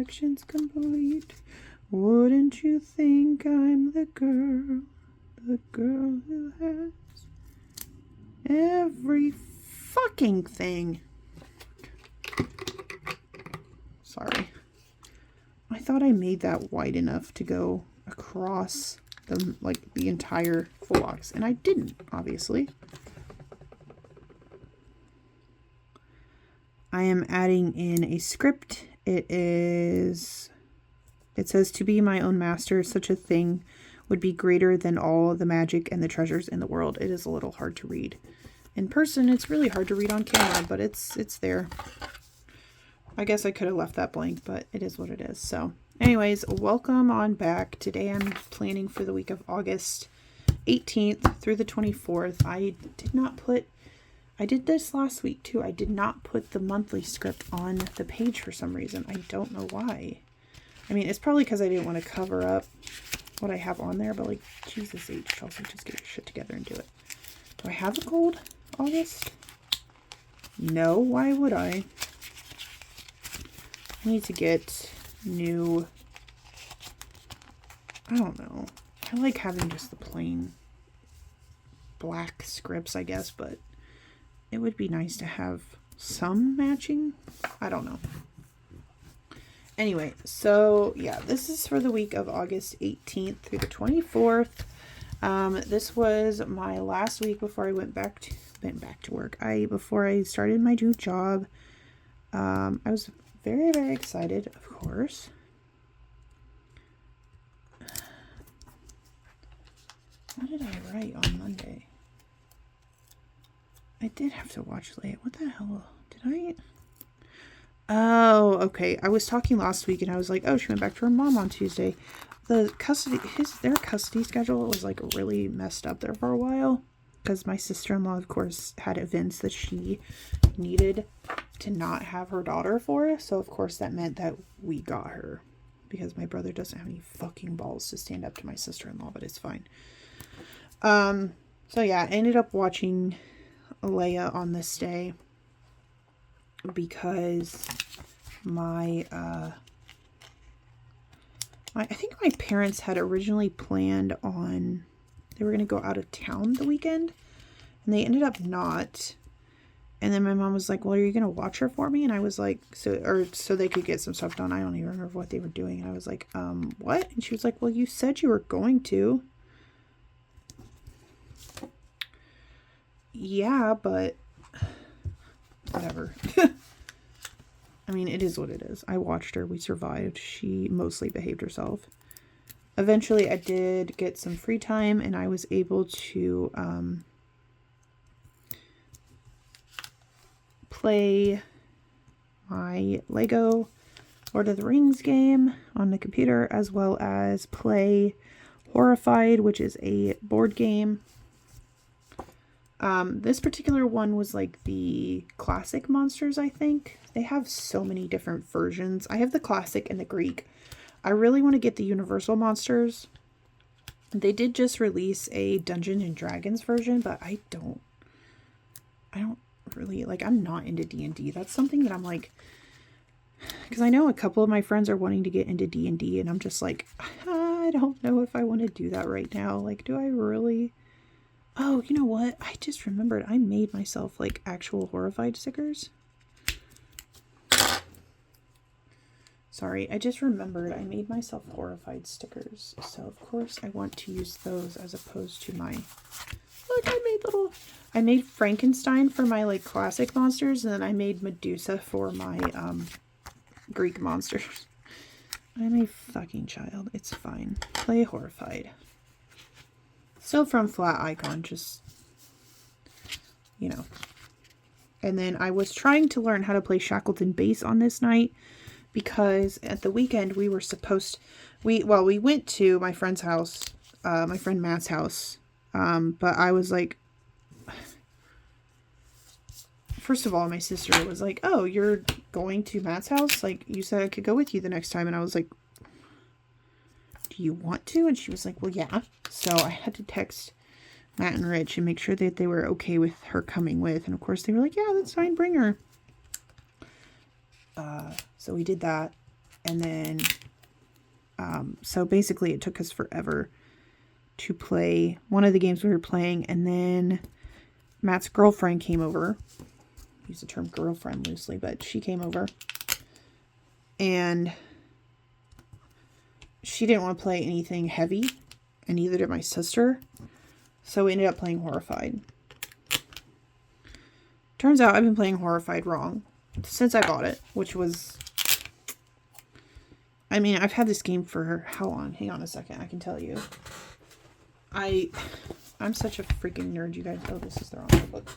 collection's complete. Wouldn't you think I'm the girl who has every fucking thing. Sorry. I thought I made that wide enough to go across the entire full box, and I didn't, obviously. I am adding in a script. It says, to be my own master, such a thing would be greater than all the magic and the treasures in the world. It is a little hard to read. In person, it's really hard to read on camera, but it's there. I guess I could have left that blank, but it is what it is. So anyways, welcome on back. Today I'm planning for the week of August 18th through the 24th. I did this last week too. I did not put the monthly script on the page for some reason. I don't know why. I mean, it's probably because I didn't want to cover up what I have on there, but like, Jesus H, Chelsea, just get your shit together and do it. Do I have a gold August? No, why would I? I need to get new, I don't know. I like having just the plain black scripts, I guess, but it would be nice to have some matching. I don't know. Anyway, so yeah, this is for the week of August 18th through the 24th. This was my last week before I went back to work. Before I started my new job. I was very, very excited, of course. What did I write on Monday? I did have to watch late. What the hell did I? Oh, okay. I was talking last week and I was like, oh, she went back to her mom on Tuesday. Their custody schedule was like really messed up there for a while because my sister-in-law, of course, had events that she needed to not have her daughter for. So, of course, that meant that we got her because my brother doesn't have any fucking balls to stand up to my sister-in-law, but it's fine. So, yeah, I ended up watching Leia on this day because I think my parents had originally planned on, they were going to go out of town the weekend, and they ended up not. And then my mom was like, well, are you going to watch her for me? And I was like, so they could get some stuff done. I don't even remember what they were doing. And I was like, what? And she was like, well, you said you were going to. Yeah, but whatever. I mean, it is what it is. I watched her. We survived. She mostly behaved herself. Eventually, I did get some free time, and I was able to play my Lego Lord of the Rings game on the computer, as well as play Horrified, which is a board game. This particular one was like the classic monsters, I think. They have so many different versions. I have the classic and the Greek. I really want to get the universal monsters. They did just release a Dungeons and Dragons version, but I don't really, like, I'm not into D&D. That's something that I'm like, because I know a couple of my friends are wanting to get into D&D, and I'm just like, I don't know if I want to do that right now. Like, do I really? Oh, you know what? I just remembered I made myself like actual Horrified stickers. Sorry, I just remembered I made myself Horrified stickers. So of course I want to use those as opposed to my, look, I made Frankenstein for my like classic monsters, and then I made Medusa for my Greek monsters. I'm a fucking child. It's fine. Play Horrified. Still from Flat Icon, just, you know. And then I was trying to learn how to play Shackleton bass on this night because at the weekend we were supposed, we went to my friend's house, my friend Matt's house, but I was like, first of all, my sister was like, oh, you're going to Matt's house? Like, you said I could go with you the next time. And I was like, do you want to? And she was like, well, yeah. So I had to text Matt and Rich and make sure that they were okay with her coming with. And of course they were like, yeah, that's fine. Bring her. So we did that. And then, so basically it took us forever to play one of the games we were playing. And then Matt's girlfriend came over. I use the term girlfriend loosely, but she came over. And she didn't want to play anything heavy, and neither did my sister. So we ended up playing Horrified. Turns out I've been playing Horrified wrong since I bought it, which was... I mean, I've had this game for how long? Hang on a second, I can tell you. I'm such a freaking nerd, you guys. Oh, this is the wrong notebook.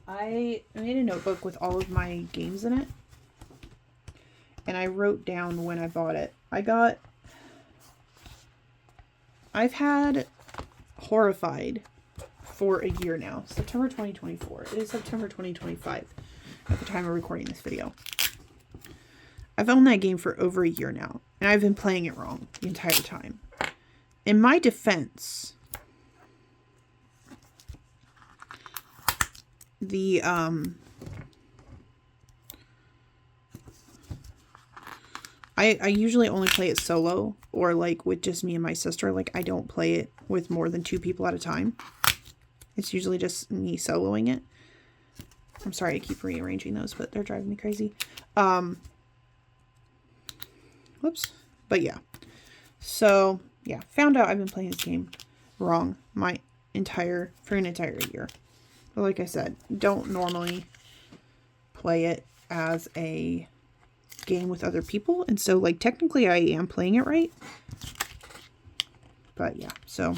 I made a notebook with all of my games in it. And I wrote down when I bought it. I've had Horrified for a year now. September 2024. It is September 2025 at the time of recording this video. I've owned that game for over a year now. And I've been playing it wrong the entire time. In my defense, I usually only play it solo or like with just me and my sister. Like I don't play it with more than 2 people at a time. It's usually just me soloing it. I'm sorry I keep rearranging those, but they're driving me crazy. Whoops. But yeah. So yeah, found out I've been playing this game wrong for an entire year. But like I said, don't normally play it as a game with other people, and so like technically I am playing it right, but yeah. So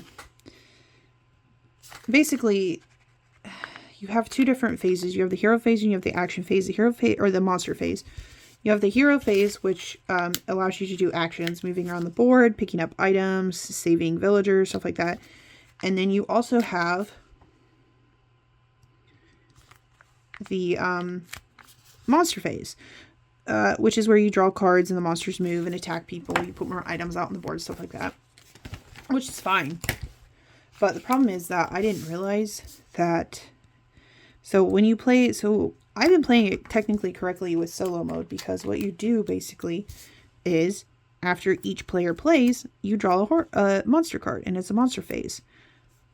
basically you have 2 different phases. You have the hero phase and you have the action phase. The hero phase, or the monster phase, you have the hero phase, which allows you to do actions, moving around the board, picking up items, saving villagers, stuff like that. And then you also have the monster phase, which is where you draw cards and the monsters move and attack people. You put more items out on the board, stuff like that, which is fine. But the problem is that I didn't realize that. So when you play, so I've been playing it technically correctly with solo mode, because what you do basically is after each player plays, you draw a monster card, and it's a monster phase.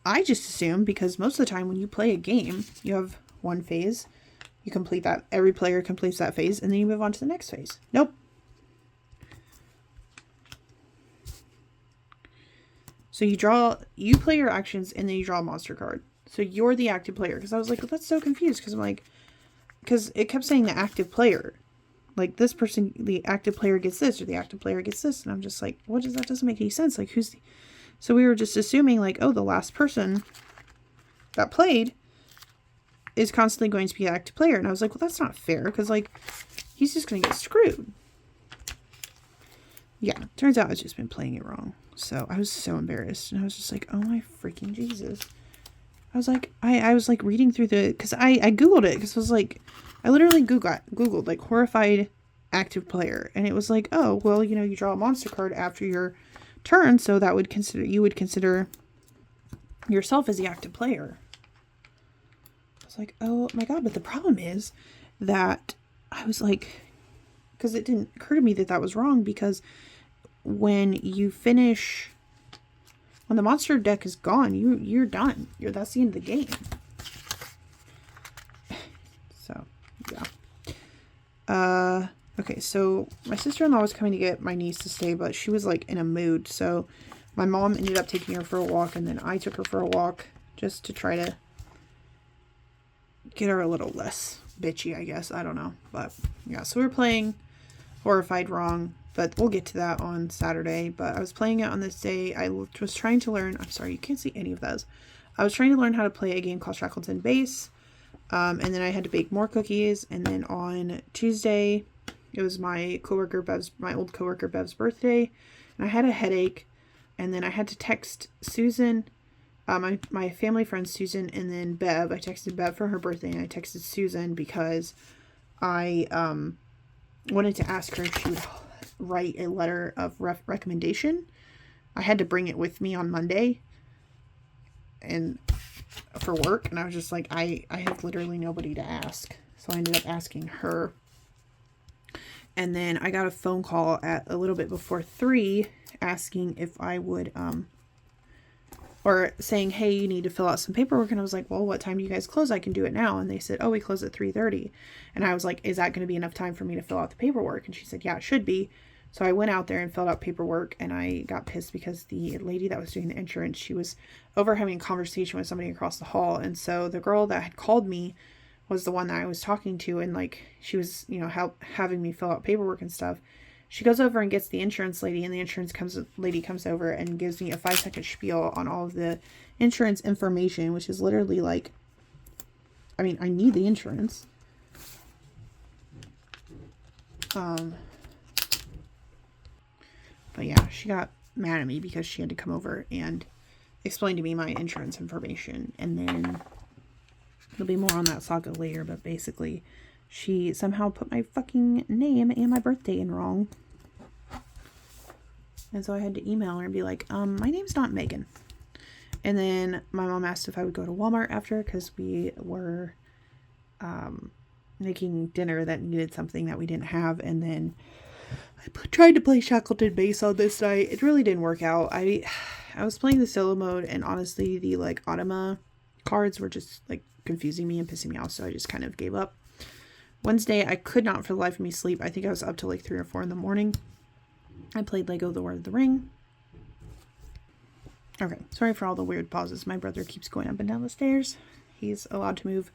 I just assume, because most of the time when you play a game, you have one phase, you complete that, every player completes that phase, and then you move on to the next phase. Nope. So you play your actions, and then you draw a monster card. So you're the active player. Because I was like, well, that's so confused. Because I'm like, because it kept saying the active player. Like, this person, the active player gets this, or the active player gets this. And I'm just like, that doesn't make any sense. Like, so we were just assuming, like, oh, the last person that played is constantly going to be an active player. And I was like, well, that's not fair. Because, like, he's just going to get screwed. Yeah, turns out I've just been playing it wrong. So I was so embarrassed. And I was just like, oh my freaking Jesus. I was like, I was like reading through because I Googled it, because I was like, I literally Googled like Horrified active player. And it was like, oh, well, you know, you draw a monster card after your turn. So you would consider yourself as the active player. I was like, oh my God. But the problem is that I was like, because it didn't occur to me that was wrong, because when you finish, when the monster deck is gone, you're done. That's the end of the game. So, yeah. Okay, so my sister-in-law was coming to get my niece to stay, but she was like in a mood. So my mom ended up taking her for a walk, and then I took her for a walk just to try to get her a little less bitchy, I guess. I don't know. But yeah, so we're playing Horrified wrong. But we'll get to that on Saturday. But I was playing it on this day. I was trying to learn... I'm sorry, you can't see any of those. I was trying to learn how to play a game called Shackleton Base. And then I had to bake more cookies. And then on Tuesday, it was my old coworker Bev's birthday. And I had a headache. And then I had to text Susan, my family friend Susan, and then Bev. I texted Bev for her birthday, and I texted Susan because I wanted to ask her if she would write a letter of recommendation. I had to bring it with me on Monday and for work, and I was just like, I have literally nobody to ask, so I ended up asking her. And then I got a phone call at a little bit before 3 asking if I would, or saying, hey, you need to fill out some paperwork. And I was like, well, what time do you guys close? I can do it now. And they said, oh, we close at 3:30. And I was like, is that going to be enough time for me to fill out the paperwork? And she said, yeah, it should be. So I went out there and filled out paperwork, and I got pissed because the lady that was doing the insurance, she was over having a conversation with somebody across the hall. And so the girl that had called me was the one that I was talking to, and like she was, you know, having me fill out paperwork and stuff. She goes over and gets the insurance lady, and the insurance lady comes over and gives me a 5-second spiel on all of the insurance information, which is literally like, I mean, I need the insurance. But yeah, she got mad at me because she had to come over and explain to me my insurance information. And then there'll be more on that saga later, but basically she somehow put my fucking name and my birthday in wrong. And so I had to email her and be like, my name's not Megan. And then my mom asked if I would go to Walmart after, because we were making dinner that needed something that we didn't have. And then I tried to play Shackleton Base on this night. It really didn't work out. I was playing the solo mode, and honestly, the like Automa cards were just like confusing me and pissing me off, so I just kind of gave up. Wednesday, I could not for the life of me sleep. I think I was up till like 3 or 4 in the morning. I played Lego The Lord of the Ring. Okay, sorry for all the weird pauses. My brother keeps going up and down the stairs. He's allowed to move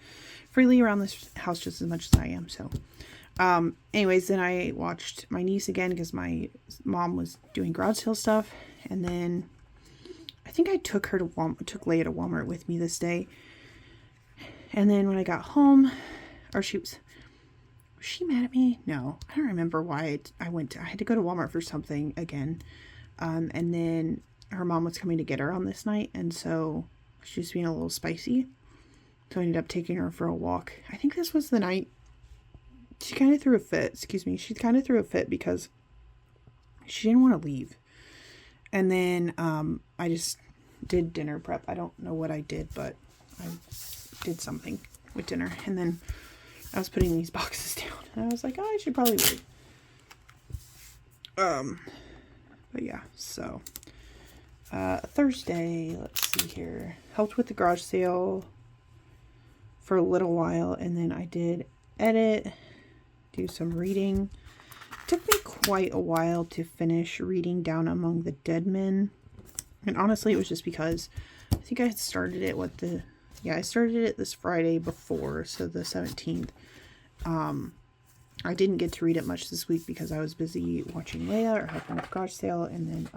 freely around this house just as much as I am, so. Anyways, then I watched my niece again because my mom was doing garage sale stuff. And then I think I took her to Walmart, took Leia to Walmart with me this day. And then when I got home, or was she mad at me? No, I don't remember why I had to go to Walmart for something again. And then her mom was coming to get her on this night. And so she was being a little spicy. So I ended up taking her for a walk. I think this was the night she kind of threw a fit. She kind of threw a fit because she didn't want to leave. And then I just did dinner prep. I don't know what I did, but I did something with dinner. And then I was putting these boxes down. And I was like, oh, I should probably wait. But yeah, so Thursday, let's see here. Helped with the garage sale for a little while. And then I did edit, do some reading. It took me quite a while to finish reading Down Among the Dead Men. And honestly, it was just because I think I had started it I started it this Friday before, so the 17th. I didn't get to read it much this week because I was busy watching Leia or helping with the garage sale, and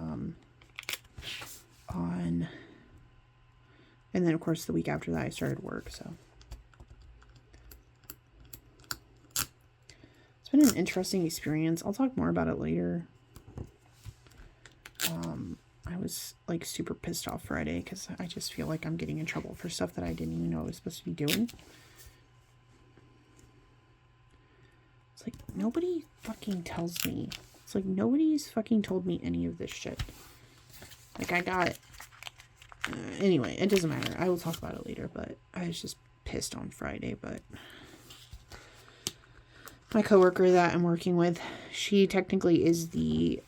then of course the week after that I started work, so. It's been an interesting experience. I'll talk more about it later. I was like super pissed off Friday because I just feel like I'm getting in trouble for stuff that I didn't even know I was supposed to be doing. It's like nobody fucking tells me. It's like nobody's fucking told me any of this shit. Like I got... anyway, it doesn't matter. I will talk about it later, but I was just pissed on Friday, but... My coworker that I'm working with, she technically is the,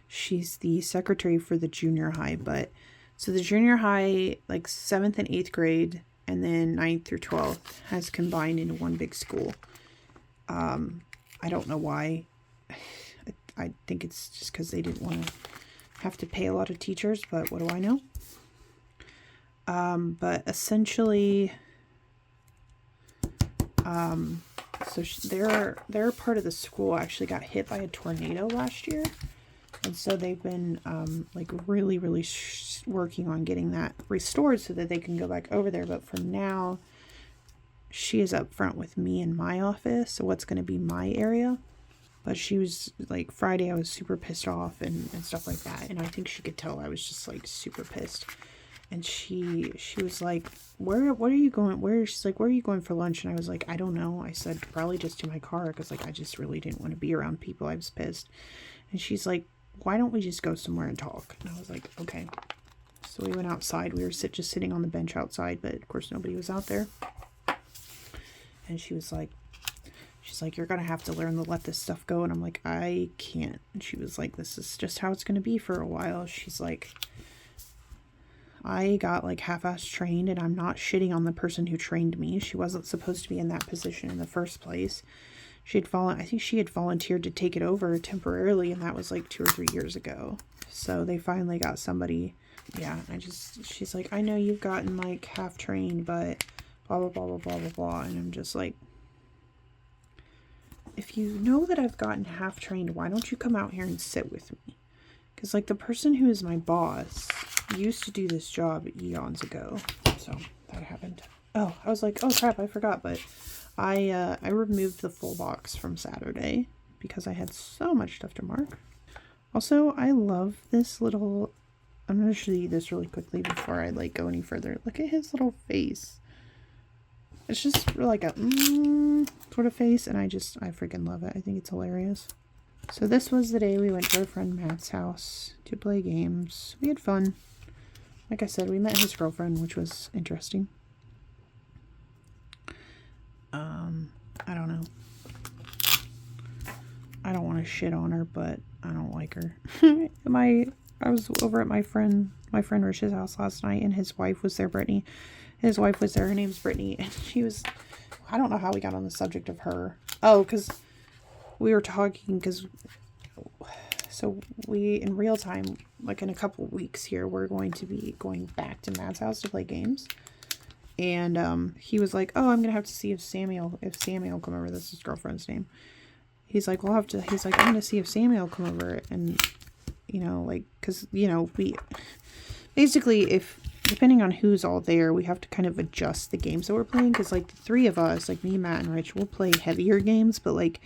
she's the secretary for the junior high, but, so the junior high, like 7th and 8th grade, and then 9th through 12th, has combined into one big school. I don't know why. I think it's just because they didn't want to have to pay a lot of teachers, but what do I know? But essentially, so their part of the school actually got hit by a tornado last year. And so they've been, like really, really working on getting that restored so that they can go back over there. But for now, she is up front with me in my office. So what's going to be my area. But she was like, Friday, I was super pissed off and stuff like that. And I think she could tell I was just like super pissed. And she was like, what are you going, she's like, where are you going for lunch? And I was like, I don't know. I said, probably just to my car. Because like, I just really didn't want to be around people. I was pissed. And she's like, why don't we just go somewhere and talk? And I was like, okay. So we went outside. We were just sitting on the bench outside. But of course, nobody was out there. And she's like, you're going to have to learn to let this stuff go. And I'm like, I can't. And she was like, this is just how it's going to be for a while. She's like, I got like half-ass trained, and I'm not shitting on the person who trained me. She wasn't supposed to be in that position in the first place. I think she had volunteered to take it over temporarily, and that was like 2 or 3 years ago. So they finally got somebody. Yeah, she's like, I know you've gotten like half trained, but blah, blah, blah, blah, blah, blah, blah. And I'm just like, if you know that I've gotten half trained, why don't you come out here and sit with me? Because like the person who is my boss used to do this job eons ago. So that happened. Oh, I was like, oh crap, I forgot. But I removed the full box from Saturday because I had so much stuff to mark. Also, I love this little, I'm going to show you this really quickly before I like go any further. Look at his little face. It's just like a sort of face, and I freaking love it. I think it's hilarious. So this was the day we went to our friend Matt's house to play games. We had fun. Like I said, we met his girlfriend, which was interesting. I don't know. I don't want to shit on her, but I don't like her. I was over at my friend Rich's house last night, and his wife was there, Brittany. His wife was there. Her name's Brittany, and she was, I don't know how we got on the subject of her. Oh, because we were talking, so we, in real time, like in a couple weeks here, we're going to be going back to Matt's house to play games. And he was like, oh, I'm going to have to see if Samuel will come over. That's his girlfriend's name. He's like, I'm going to see if Samuel will come over. And, you know, like, because, you know, we, basically, depending on who's all there, we have to kind of adjust the games that we're playing. Because, like, the three of us, like me, Matt, and Rich, will play heavier games. But, like,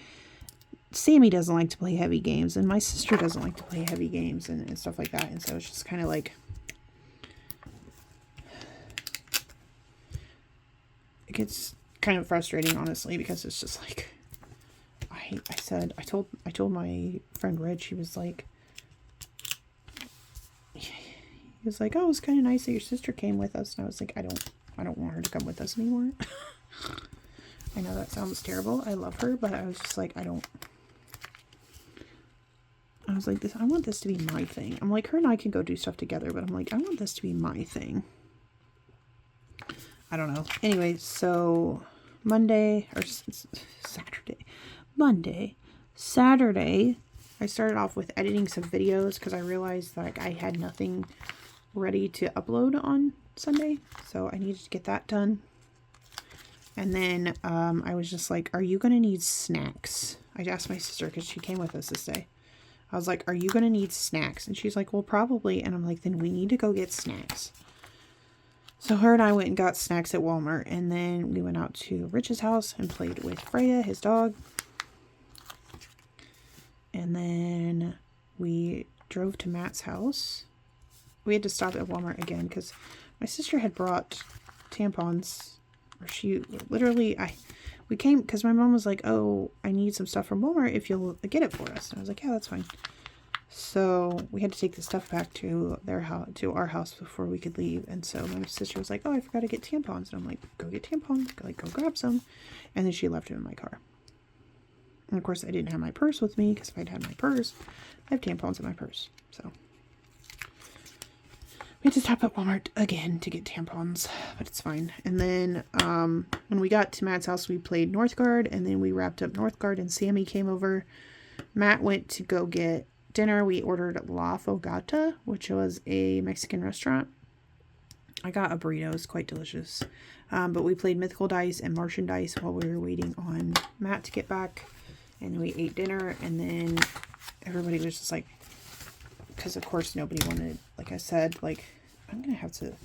Sammy doesn't like to play heavy games. And my sister doesn't like to play heavy games and stuff like that. And so it's just kind of like, it gets kind of frustrating, honestly, because it's just like, I told my friend Rich, he was like, oh, it was kind of nice that your sister came with us. And I was like, I don't want her to come with us anymore. I know that sounds terrible. I love her, but I was just like, I was like, I want this to be my thing. I'm like, her and I can go do stuff together, but I'm like, I want this to be my thing. I don't know. Anyway, so Saturday, I started off with editing some videos because I realized that like, I had nothing ready to upload on Sunday. So I needed to get that done. And then I was just like, are you going to need snacks? I asked my sister because she came with us this day. I was like, are you going to need snacks? And she's like, well, probably. And I'm like, then we need to go get snacks. So her and I went and got snacks at Walmart. And then we went out to Rich's house and played with Freya, his dog. And then we drove to Matt's house. We had to stop at Walmart again because my sister had brought tampons. Or she literally, we came because my mom was like, oh, I need some stuff from Walmart if you'll get it for us. And I was like, yeah, that's fine. So we had to take the stuff back to their house, to our house before we could leave. And so my sister was like, oh, I forgot to get tampons. And I'm like, go get tampons, like go grab some. And then she left them in my car. And of course I didn't have my purse with me because if I'd had my purse, I have tampons in my purse. So we had to stop at Walmart again to get tampons, but it's fine. And then when we got to Matt's house, we played Northgard, and then we wrapped up Northgard, and Sammy came over. Matt went to go get dinner. We ordered La Fogata, which was a Mexican restaurant. I got a burrito. It was quite delicious. But we played Mythical Dice and Martian Dice while we were waiting on Matt to get back. And we ate dinner, and then everybody was just like, because of course nobody wanted, like I said, like, I'm going to have to, do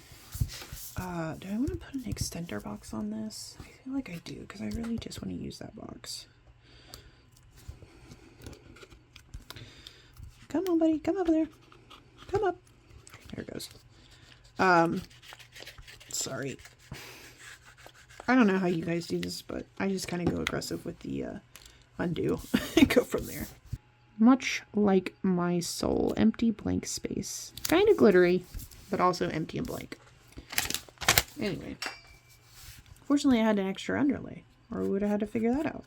I want to put an extender box on this? I feel like I do, because I really just want to use that box. Come on, buddy. Come over there. Come up. There it goes. Sorry. I don't know how you guys do this, but I just kind of go aggressive with the, undo and go from there. Much like my soul, empty blank space. Kind of glittery, but also empty and blank. Anyway. Fortunately, I had an extra underlay. or we would have had to figure that out.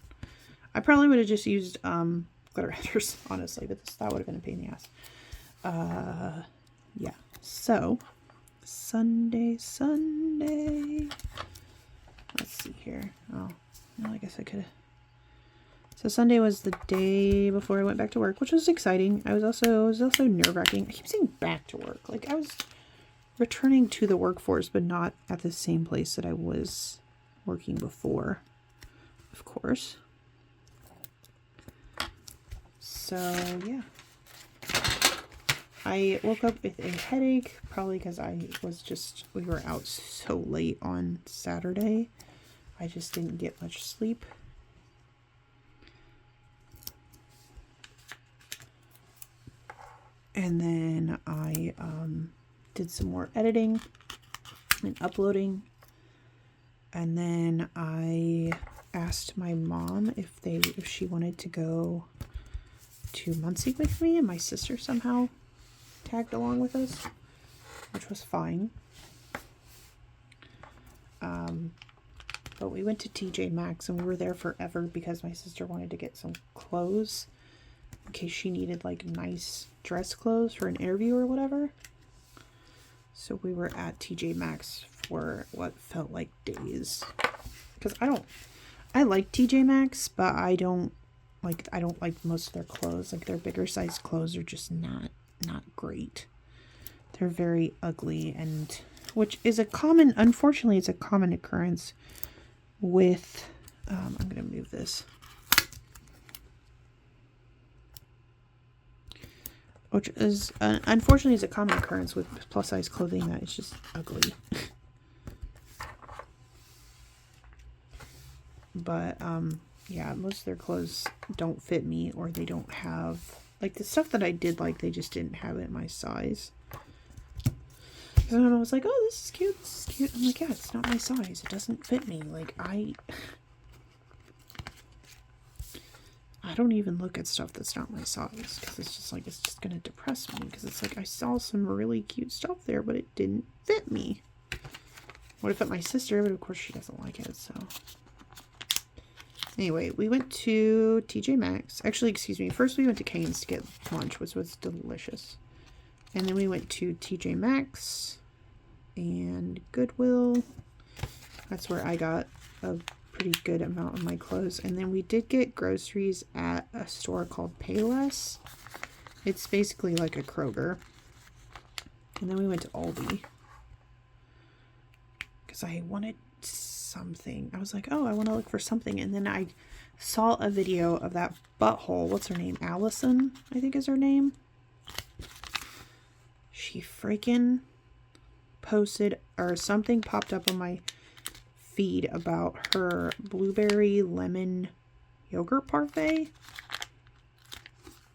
I probably would have just used glitter headers, honestly, but that would have been a pain in the ass. Yeah, so Sunday. Let's see here. Oh, well, I guess I could have. So Sunday was the day before I went back to work, which was exciting. It was also nerve-wracking. I keep saying back to work. Like, I was returning to the workforce, but not at the same place that I was working before, of course. So, yeah. I woke up with a headache, probably because we were out so late on Saturday. I just didn't get much sleep. And then I did some more editing and uploading. And then I asked my mom if she wanted to go to Muncie with me, and my sister somehow tagged along with us, which was fine. But we went to TJ Maxx and we were there forever because my sister wanted to get some clothes in case she needed like nice dress clothes for an interview or whatever. So we were at TJ Maxx for what felt like days. Because I like TJ Maxx, but I don't like most of their clothes. Like their bigger size clothes are just not great. They're very ugly, and which is unfortunately it's a common occurrence with I'm gonna move this. Which is unfortunately is a common occurrence with plus size clothing, that it's just ugly. But yeah, most of their clothes don't fit me, or they don't have, like, the stuff that I did like, they just didn't have it in my size. And I was like, oh, this is cute, this is cute. I'm like, yeah, it's not my size, it doesn't fit me. Like, I don't even look at stuff that's not my size, because it's just like, it's just gonna depress me, because it's like, I saw some really cute stuff there, but it didn't fit me. Would have fit my sister, but of course she doesn't like it, so. Anyway, we went to TJ Maxx. Actually, excuse me. First, we went to Cane's to get lunch, which was delicious. And then we went to TJ Maxx and Goodwill. That's where I got a pretty good amount of my clothes. And then we did get groceries at a store called Payless. It's basically like a Kroger. And then we went to Aldi because I wanted something. I was like, oh, I want to look for something. And then I saw a video of that butthole. What's her name? Allison, I think is her name. She freaking posted, or something popped up on my feed about her blueberry lemon yogurt parfait.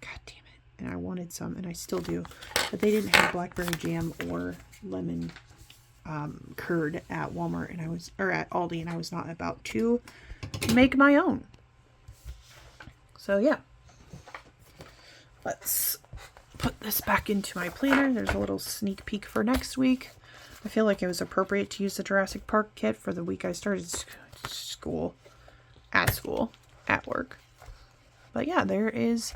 God damn it. And I wanted some, and I still do. But they didn't have blackberry jam or lemon curd at Walmart, and at Aldi, and I was not about to make my own. So yeah, let's put this back into my planner. There's a little sneak peek for next week. I feel like it was appropriate to use the Jurassic Park kit for the week I started at work. But yeah, there is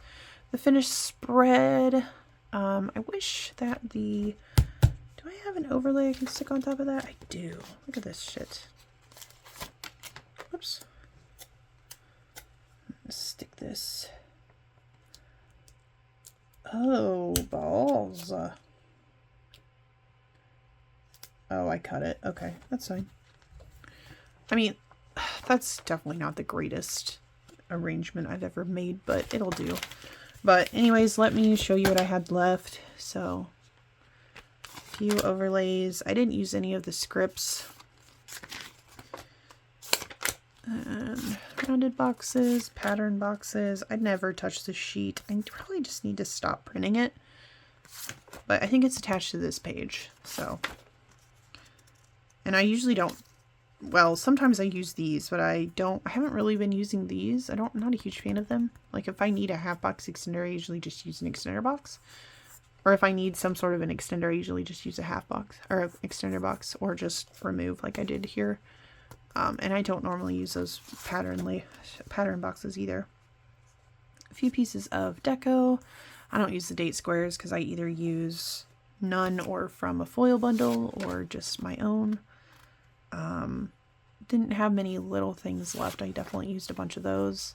the finished spread. I wish that do I have an overlay I can stick on top of that? I do. Look at this shit. Whoops. Let's stick this. Oh, balls. Oh, I cut it. Okay, that's fine. I mean, that's definitely not the greatest arrangement I've ever made, but it'll do. But anyways, let me show you what I had left. So, a few overlays. I didn't use any of the scripts. And rounded boxes, pattern boxes. I'd never touch the sheet. I probably just need to stop printing it. But I think it's attached to this page, so. And I usually don't, well, sometimes I use these, but I haven't really been using these. I'm not a huge fan of them. Like if I need a half box extender, I usually just use an extender box. Or if I need some sort of an extender, I usually just use a half box or extender box, or just remove like I did here. And I don't normally use those pattern boxes either. A few pieces of deco. I don't use the date squares because I either use none or from a foil bundle or just my own. Didn't have many little things left. I definitely used a bunch of those.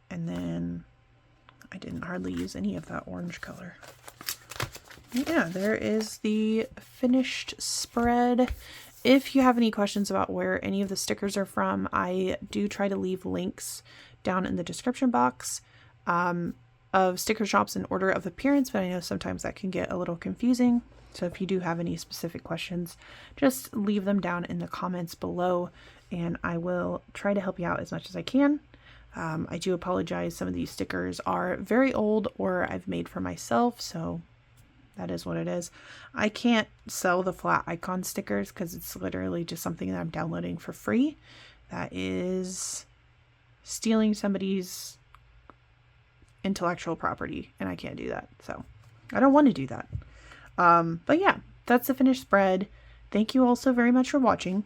And then I didn't hardly use any of that orange color. Yeah, there is the finished spread. If you have any questions about where any of the stickers are from, I do try to leave links down in the description box of sticker shops in order of appearance, but I know sometimes that can get a little confusing. So if you do have any specific questions, just leave them down in the comments below and I will try to help you out as much as I can. I do apologize. Some of these stickers are very old or I've made for myself, so that is what it is. I can't sell the flat icon stickers because it's literally just something that I'm downloading for free. That is stealing somebody's intellectual property and I can't do that. So I don't want to do that. But yeah, that's the finished spread. Thank you all so very much for watching.